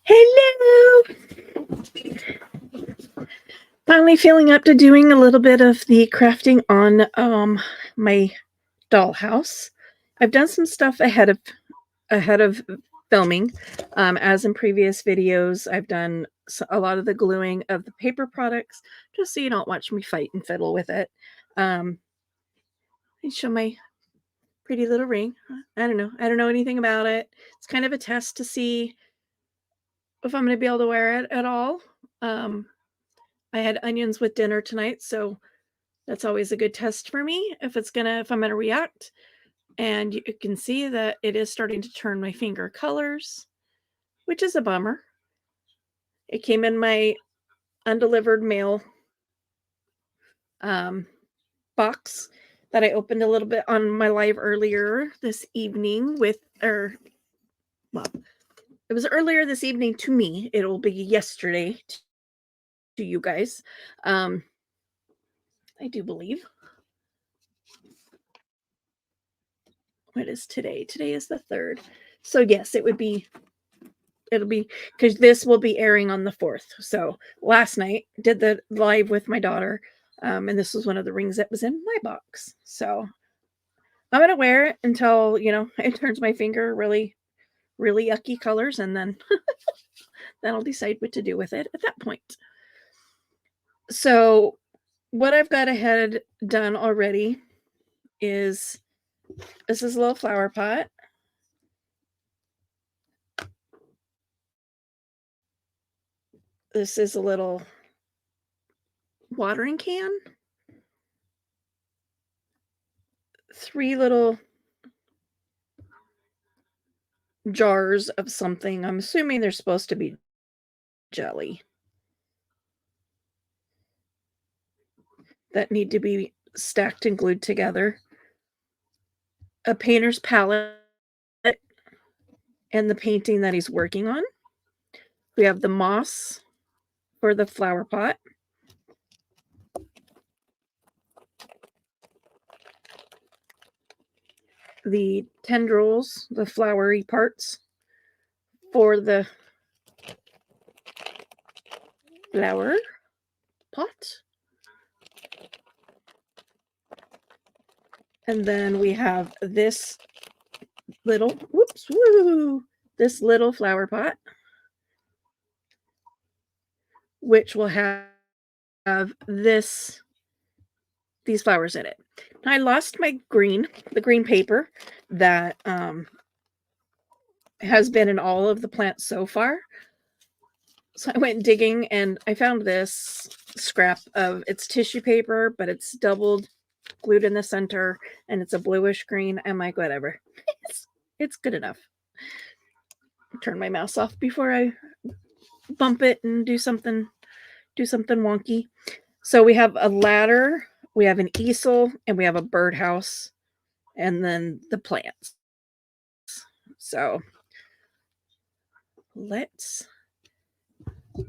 Hello! Finally feeling up to doing a little bit of the crafting on my dollhouse. I've done some stuff ahead of filming. As in previous videos, I've done a lot of the gluing of the paper products, just so you don't watch me fight and fiddle with it. I show my pretty little ring. I don't know anything about it. It's kind of a test to see if I'm going to be able to wear it at all. I had onions with dinner tonight, so that's always a good test for me if I'm gonna react. And you can see that it is starting to turn my finger colors, which is a bummer. It came in my undelivered mail box that I opened a little bit on my live earlier this evening well, it was earlier this evening to me. It'll be yesterday to you guys. I do believe. What is today? Today is the 3rd. So yes, it'll be because this will be airing on the 4th. So last night did the live with my daughter, and this was one of the rings that was in my box. So I'm gonna wear it until it turns my finger really, really yucky colors, and then then I'll decide what to do with it at that point. So what I've got ahead done already is this is a little flower pot. This is a little watering can. 3 little jars of something. I'm assuming they're supposed to be jelly that need to be stacked and glued together. A painter's palette and the painting that he's working on. We have the moss for the flower pot. The tendrils, the flowery parts for the flower pot. And then we have this this little flower pot, which will have these flowers in it. I lost the green paper that has been in all of the plants so far. So I went digging and I found this scrap of it's tissue paper, but it's doubled, glued in the center, and it's a bluish green. I'm like, whatever. It's good enough. Turn my mouse off before I bump it and do something wonky. So we have a ladder, we have an easel, and we have a birdhouse, and then the plants. So let's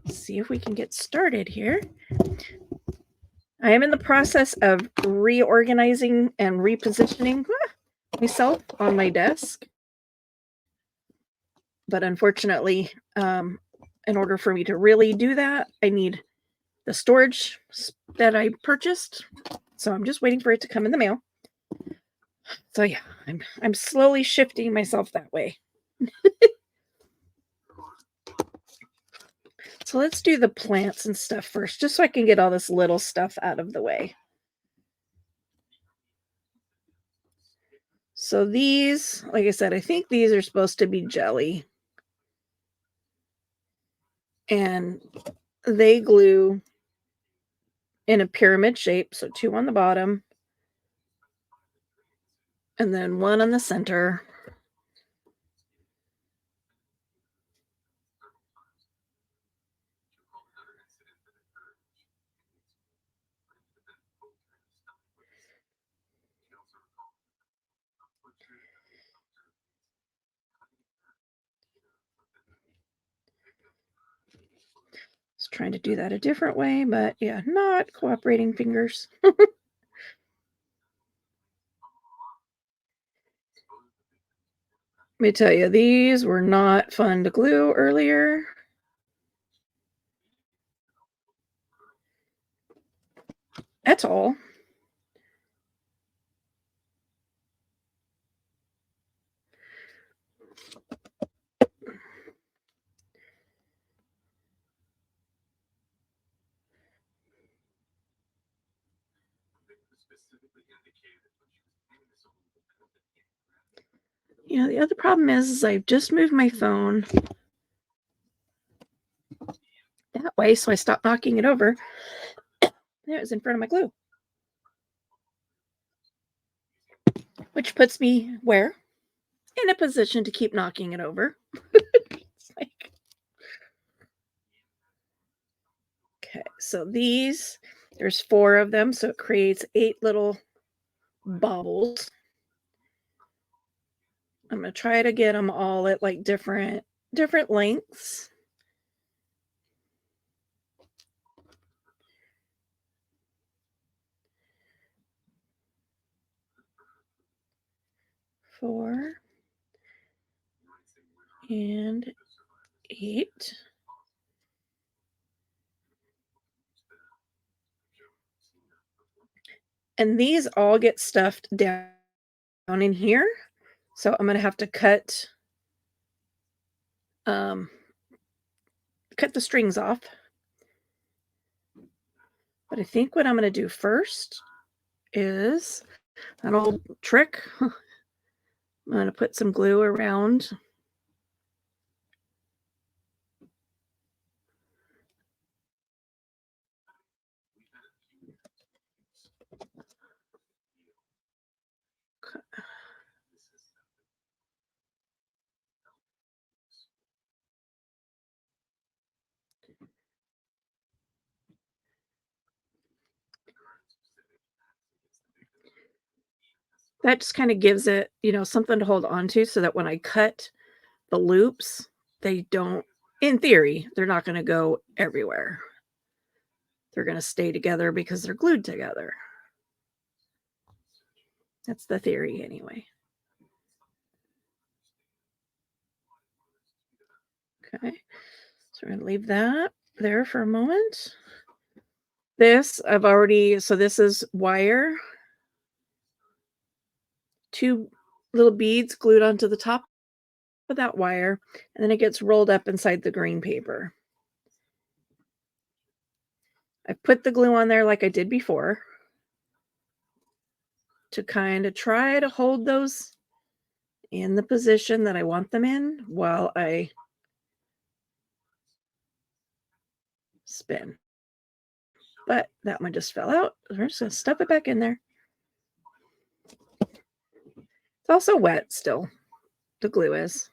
see if we can get started here. I am in the process of reorganizing and repositioning myself on my desk. But unfortunately, in order for me to really do that, I need the storage that I purchased. So I'm just waiting for it to come in the mail. So yeah, I'm slowly shifting myself that way. So let's do the plants and stuff first, just so I can get all this little stuff out of the way. So these, like I said, I think these are supposed to be jelly. And they glue in a pyramid shape, so 2 on the bottom, and then 1 on the center. Was trying to do that a different way, but yeah, not cooperating fingers. Let me tell you, these were not fun to glue earlier. At all. You know, the other problem is I've just moved my phone that way, so I stopped knocking it over. There, it was in front of my glue. Which puts me where? In a position to keep knocking it over. It's like, okay, so these, there's 4 of them, so it creates 8 little bobbles. I'm gonna try to get them all at like different lengths. Four and 8. And these all get stuffed down in here. So I'm gonna have to um, cut the strings off. But I think what I'm gonna do first is an old trick. I'm gonna put some glue around that just kind of gives it, you know, something to hold on to so that when I cut the loops, they don't, in theory, they're not going to go everywhere. They're going to stay together because they're glued together. That's the theory anyway. Okay. So we're going to leave that there for a moment. This I've already, so this is wire. 2 little beads glued onto the top of that wire, and then it gets rolled up inside the green paper. I put the glue on there like I did before to kind of try to hold those in the position that I want them in while I spin. But that one just fell out. We're just going to stuff it back in there. It's also wet still, the glue is.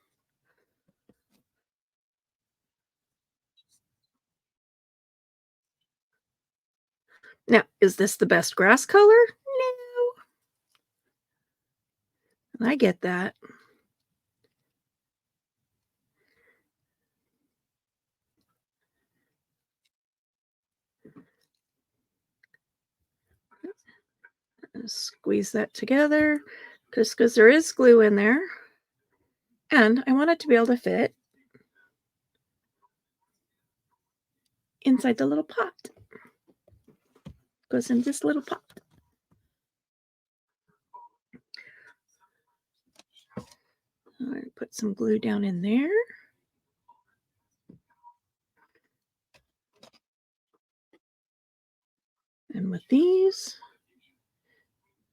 Now, is this the best grass color? No. I get that. Squeeze that together just because there is glue in there. And I want it to be able to fit inside the little pot. Goes in this little pot. All right, put some glue down in there. And with these,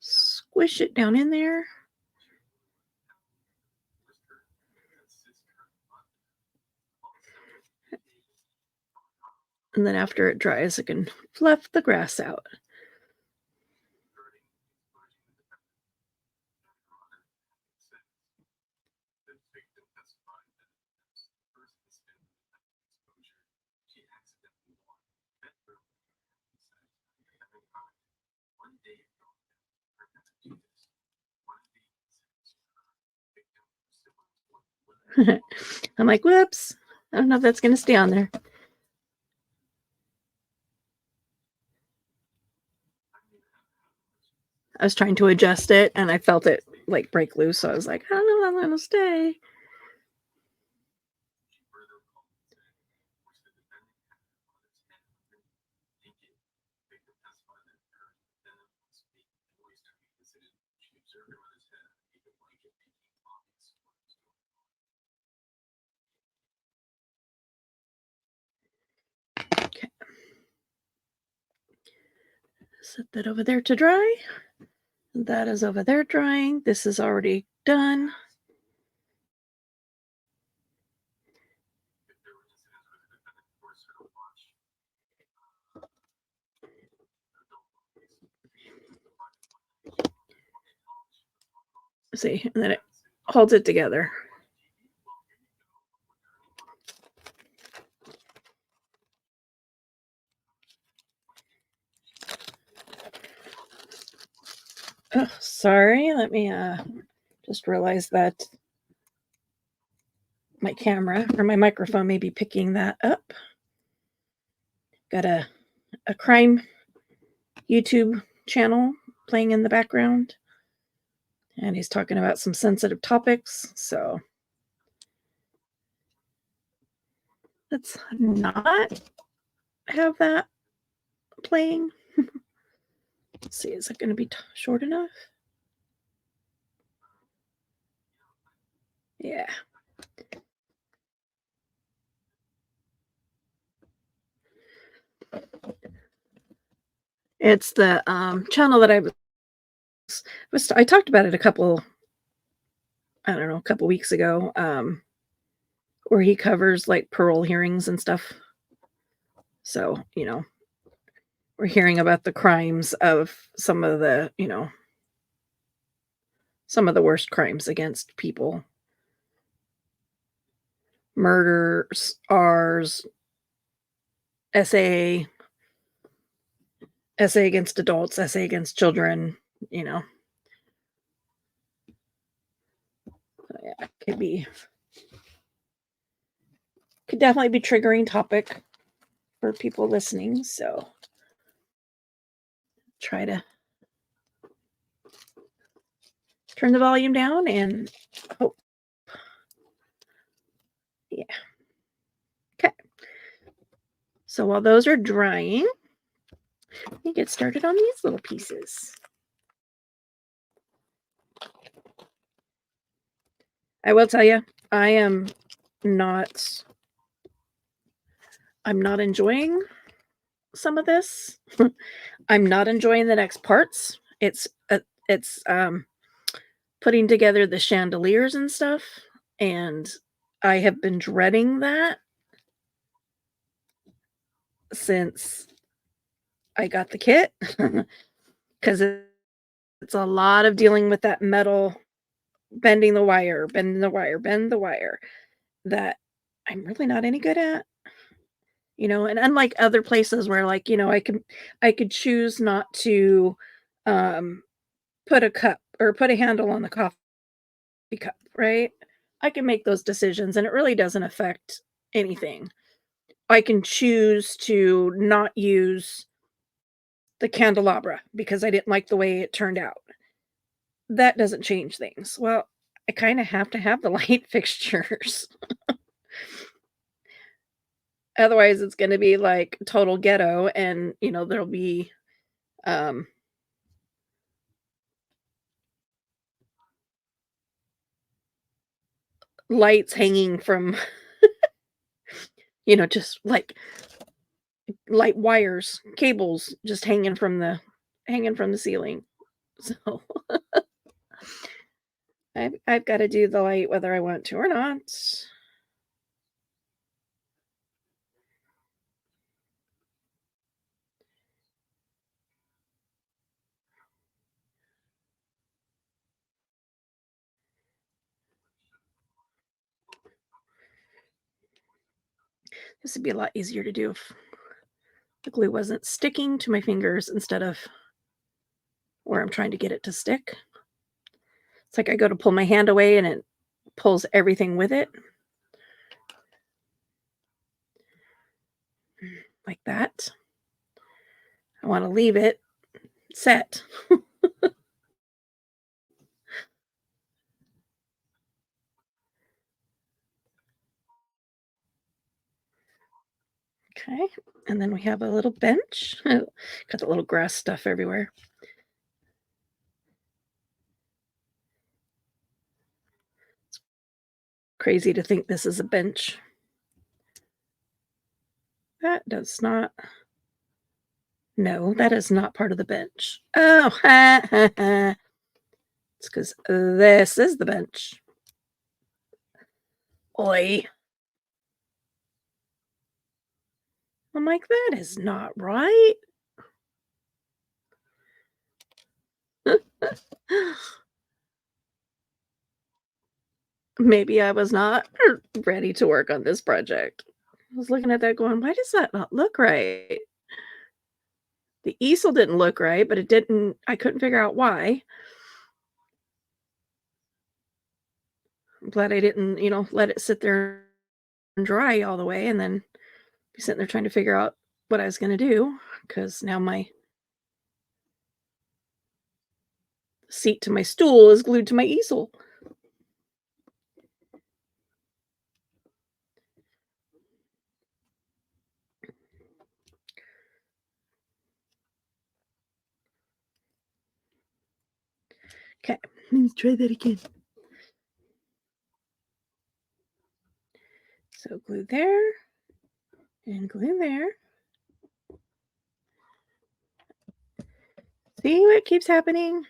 squish it down in there. And then after it dries, I can fluff the grass out. I'm like, whoops. I don't know if that's going to stay on there. I was trying to adjust it and I felt it like break loose. So I was like, I don't know if I'm gonna stay. Okay. Set that over there to dry. That is over there drying. This is already done. See, and then it holds it together. Oh, sorry. Let me just realize that my camera or my microphone may be picking that up. Got a crime YouTube channel playing in the background, and he's talking about some sensitive topics. So let's not have that playing. Let's see, is it going to be short enough? Yeah. It's the channel that I talked about it a couple weeks ago, where he covers like parole hearings and stuff. So, we're hearing about the crimes of some of the worst crimes against people. Murders, R's, SA, SA against adults, SA against children, you know. Yeah, could definitely be triggering topic for people listening, so try to turn the volume down and oh, yeah. Okay. So while those are drying, we get started on these little pieces. I will tell you, not I'm not enjoying some of this. I'm not enjoying the next parts. It's putting together the chandeliers and stuff, and I have been dreading that since I got the kit because it's a lot of dealing with that metal, bending the wire, bending the wire, bend the wire that I'm really not any good at. And unlike other places where like, I could choose not to um put a cup or put a handle on the coffee cup, right? I can make those decisions and it really doesn't affect anything. I can choose to not use the candelabra because I didn't like the way it turned out. That doesn't change things. Well, I kind of have to have the light fixtures. Otherwise, it's going to be like total ghetto and, there'll be um lights hanging from, just like light wires, cables just hanging from the ceiling. So I've got to do the light whether I want to or not. This would be a lot easier to do if the glue wasn't sticking to my fingers instead of where I'm trying to get it to stick. It's like I go to pull my hand away and it pulls everything with it. Like that. I want to leave it set. Okay, and then we have a little bench. Got the little grass stuff everywhere. Crazy to think this is a bench. That does not. No, that is not part of the bench. Oh, ha, ha, ha. It's because this is the bench. Oi. I'm like, that is not right. Maybe I was not ready to work on this project. I was looking at that going, why does that not look right? The easel didn't look right, but it didn't, I couldn't figure out why. I'm glad I didn't, let it sit there and dry all the way and then be sitting there trying to figure out what I was going to do because now my seat to my stool is glued to my easel. Okay, let's try that again. So glue there and glue there. See what keeps happening?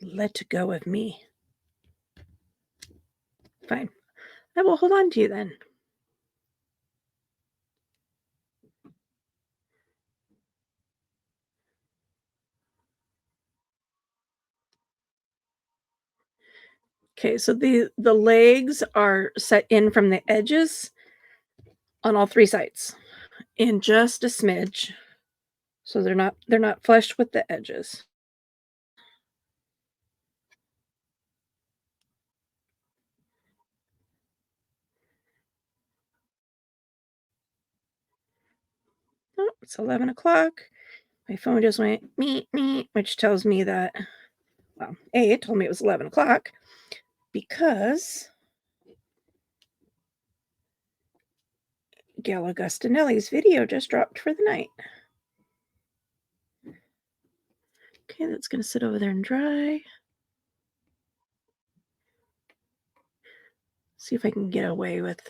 Let go of me. Fine. I will hold on to you then. Okay, so the legs are set in from the edges on all three sides in just a smidge. So they're not flush with the edges. Oh, it's 11 o'clock. My phone just went meet me, which tells me that, well, A, it told me it was 11 o'clock because Gail Augustinelli's video just dropped for the night. Okay, that's going to sit over there and dry. See if I can get away with.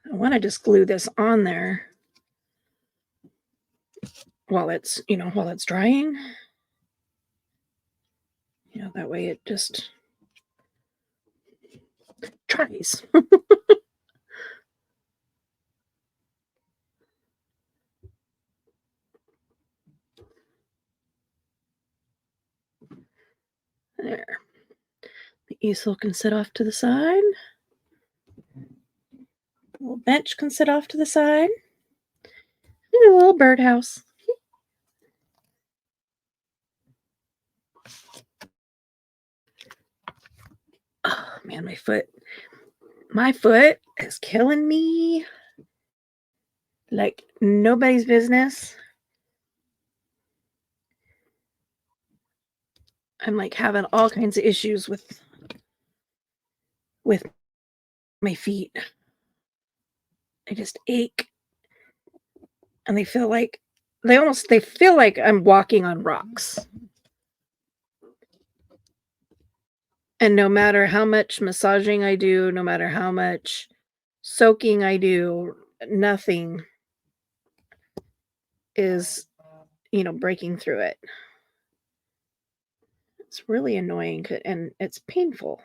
I want to just glue this on there while it's drying. That way it just dries. There. The easel can sit off to the side. The little bench can sit off to the side. And a little birdhouse. Oh man, my foot. My foot is killing me like nobody's business. I'm like having all kinds of issues with my feet. They just ache and they feel like I'm walking on rocks. And no matter how much massaging I do, no matter how much soaking I do, nothing is, breaking through it. It's really annoying and it's painful.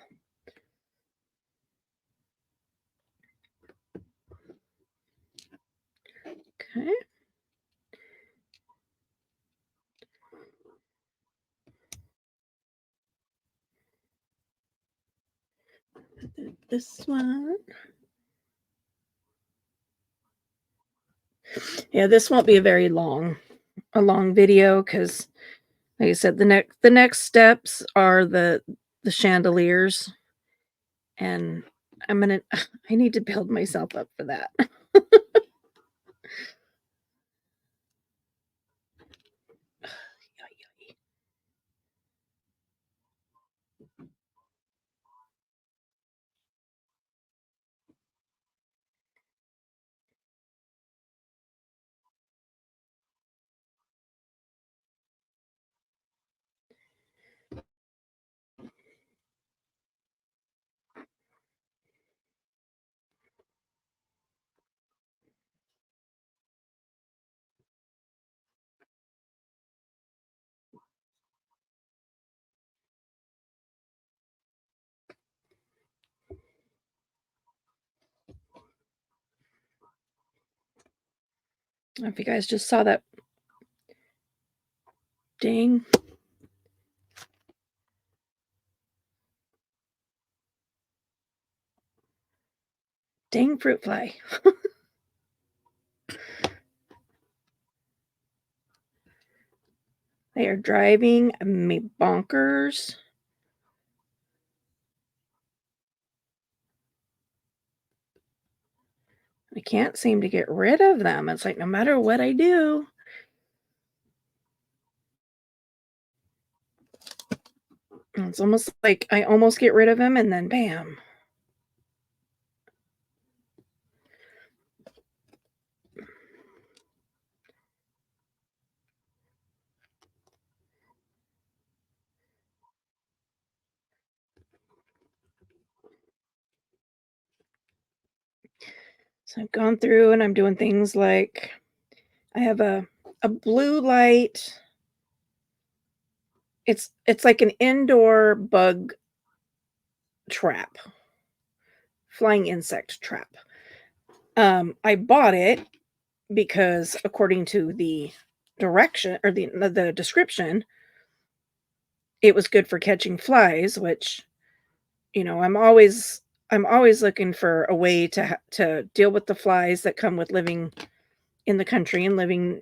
Okay. This one. Yeah, this won't be a long video because, like I said, the next steps are the chandeliers, and I need to build myself up for that. I don't know if you guys just saw that dang dang fruit fly. They are driving me bonkers. I can't seem to get rid of them. It's like no matter what I do, it's almost like I almost get rid of him and then bam. So I've gone through and I'm doing things like I have a blue light. It's like an indoor bug trap, flying insect trap. I bought it because according to the direction or the description, it was good for catching flies, which, I'm always looking for a way to deal with the flies that come with living in the country and living,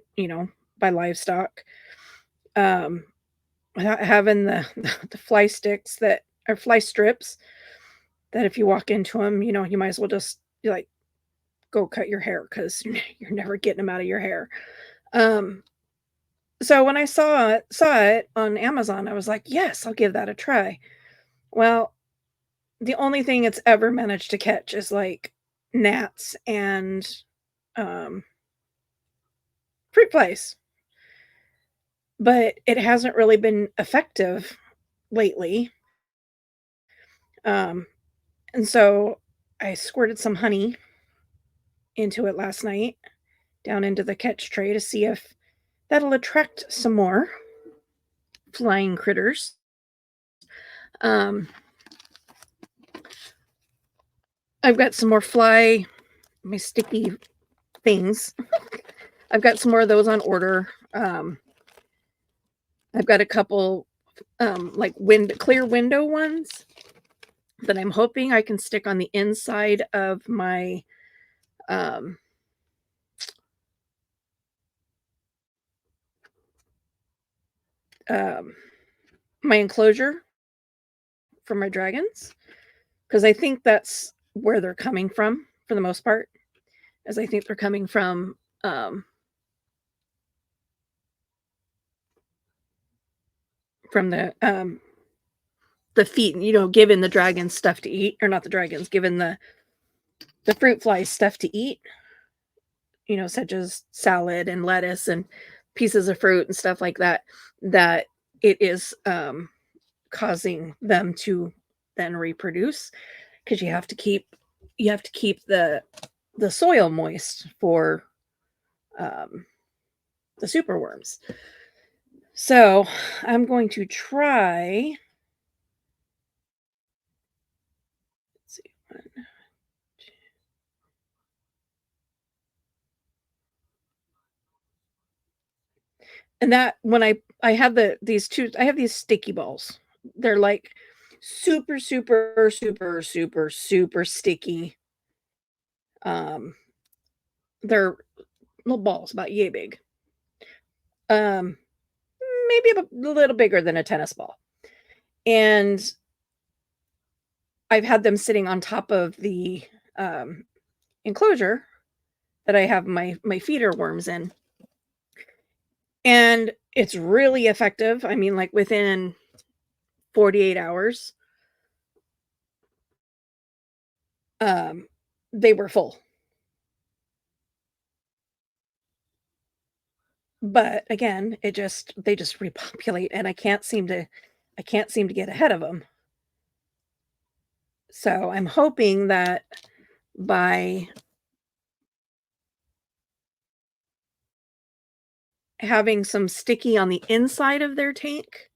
by livestock. Um, without having the the fly sticks that are fly strips that if you walk into them, you might as well just like go cut your hair because you're never getting them out of your hair. Um, so when I saw it on Amazon, I was like, yes, I'll give that a try. Well, the only thing it's ever managed to catch is like gnats and um, fruit flies, but it hasn't really been effective lately. Um, and so I squirted some honey into it last night, down into the catch tray to see if that'll attract some more flying critters. Um, I've got some more my sticky things. I've got some more of those on order. I've got a couple like clear window ones that I'm hoping I can stick on the inside of um um my enclosure for my dragons because I think that's where they're coming from for the most part. As I think they're coming from the feet, giving the dragons stuff to eat, or not the dragons, giving the fruit flies stuff to eat, such as salad and lettuce and pieces of fruit and stuff like that, that it is causing them to then reproduce because you have to keep the soil moist for um, the superworms. So I'm going to try. Let's see, and that when I have I have these sticky balls. They're like super, super, super, super, super sticky. Um, they're little balls about yay big. Um, maybe a little bigger than a tennis ball. And I've had them sitting on top of the um, enclosure that I have my feeder worms in, and it's really effective. I mean, like within 48 hours, um, they were full. But again, they just repopulate, and I can't seem to get ahead of them. So I'm hoping that by having some sticky on the inside of their tank,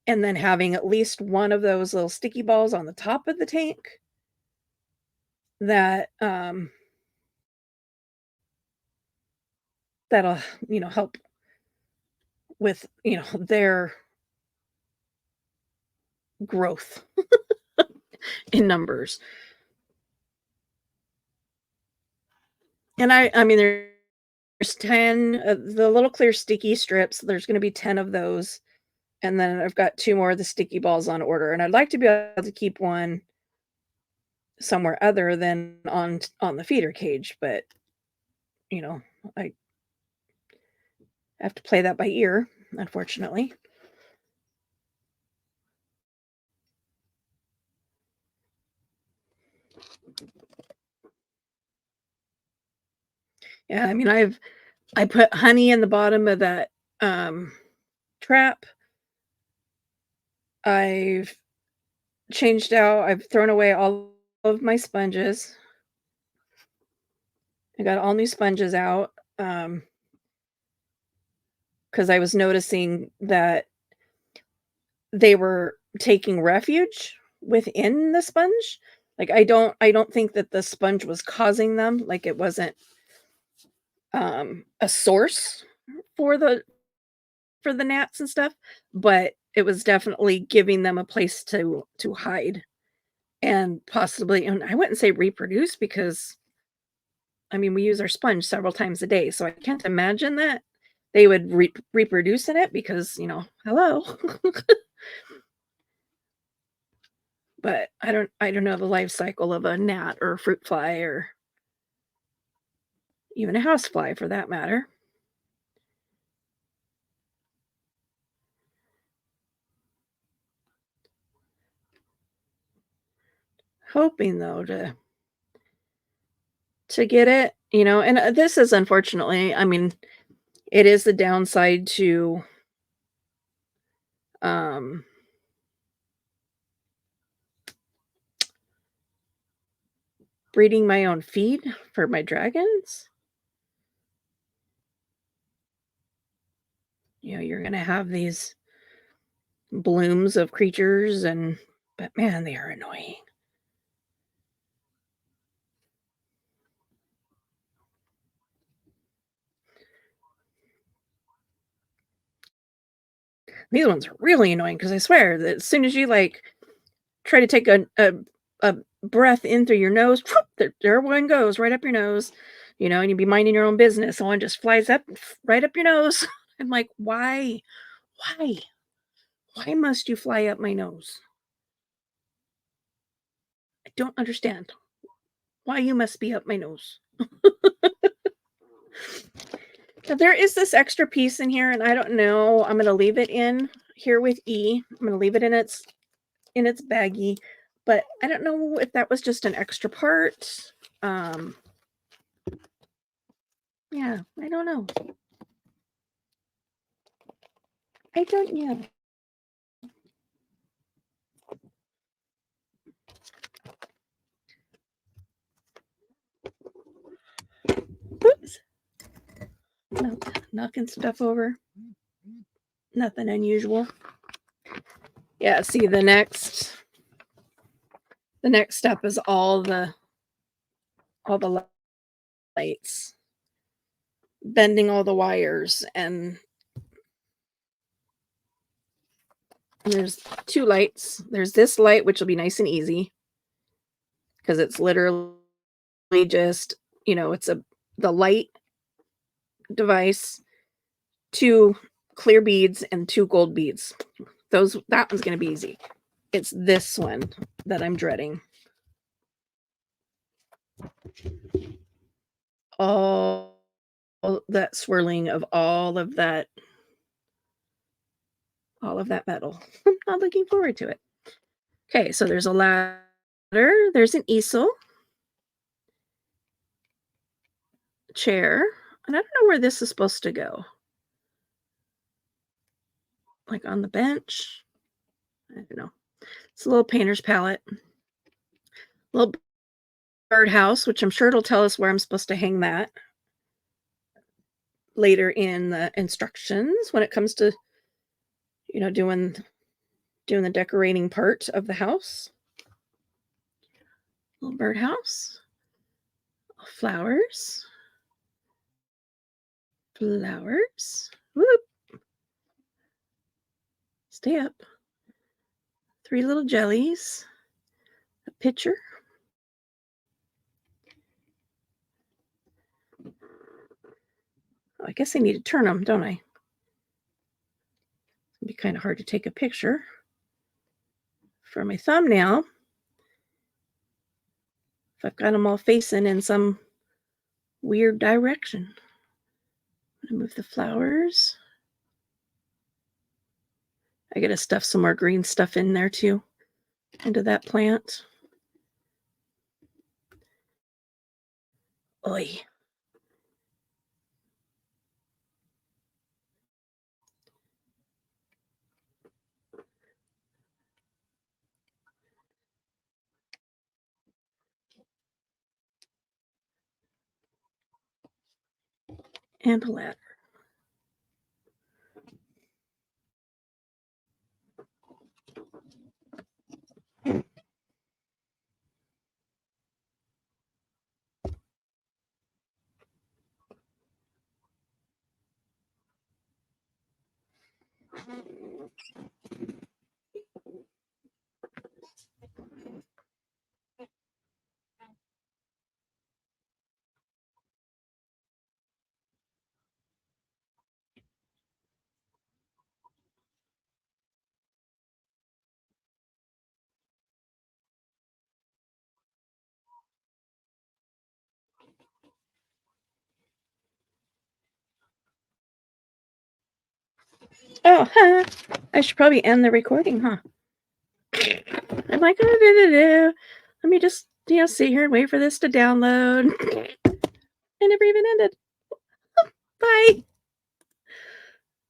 and then having at least one of those little sticky balls on the top of the tank, that that'll, help with, their growth in numbers. And I mean, there's 10, the little clear sticky strips, there's gonna be 10 of those, and then I've got 2 more of the sticky balls on order, and I'd like to be able to keep one somewhere other than on the feeder cage, but, you know, I have to play that by ear, unfortunately. Yeah, I mean, I put honey in the bottom of that, trap. I've I've thrown away all of my sponges. I got all new sponges out, because I was noticing that they were taking refuge within the sponge. Like, I don't think that the sponge was causing them, like, it wasn't, a source for the gnats and stuff, but it was definitely giving them a place to hide and possibly, and I wouldn't say reproduce because, I mean, we use our sponge several times a day, so I can't imagine that they would reproduce in it because, hello. But I don't know the life cycle of a gnat or a fruit fly or even a house fly for that matter. Hoping though to get it, and this is unfortunately, I mean, it is the downside to um breeding my own feed for my dragons. You're going to have these blooms of creatures but man, they are annoying. These ones are really annoying because I swear that as soon as you like try to take a breath in through your nose, there one goes right up your nose, and you'd be minding your own business. And one just flies up right up your nose. I'm like, why? Why? Why must you fly up my nose? I don't understand why you must be up my nose. Now, there is this extra piece in here, and I don't know. I'm gonna leave it in here with E. I'm gonna leave it in its baggie, but I don't know if that was just an extra part. Um, yeah, I don't know. I don't know. Oops. No, knocking stuff over. Nothing unusual. Yeah, see the next step is all the lights, bending all the wires, and there's two lights. There's this light which will be nice and easy because it's literally just, it's the light device, two clear beads and two gold beads. That one's going to be easy. It's this one that I'm dreading. All that swirling of all of that metal. I'm not looking forward to it. Okay, so there's a ladder, there's an easel, chair, and I don't know where this is supposed to go. Like on the bench. I don't know. It's a little painter's palette. Little birdhouse, which I'm sure it'll tell us where I'm supposed to hang that later in the instructions when it comes to, doing the decorating part of the house. Little birdhouse. Flowers. flowers. Whoop. Stay up. 3 little jellies. A pitcher. Oh, I guess I need to turn them, don't I? It'd be kind of hard to take a picture for my thumbnail if I've got them all facing in some weird direction. I'm gonna move the flowers. I gotta stuff some more green stuff in there too, into that plant. Oy. And a ladder. Oh, huh. I should probably end the recording, huh? I'm like, oh, let me just, sit here and wait for this to download. I never even ended. Bye.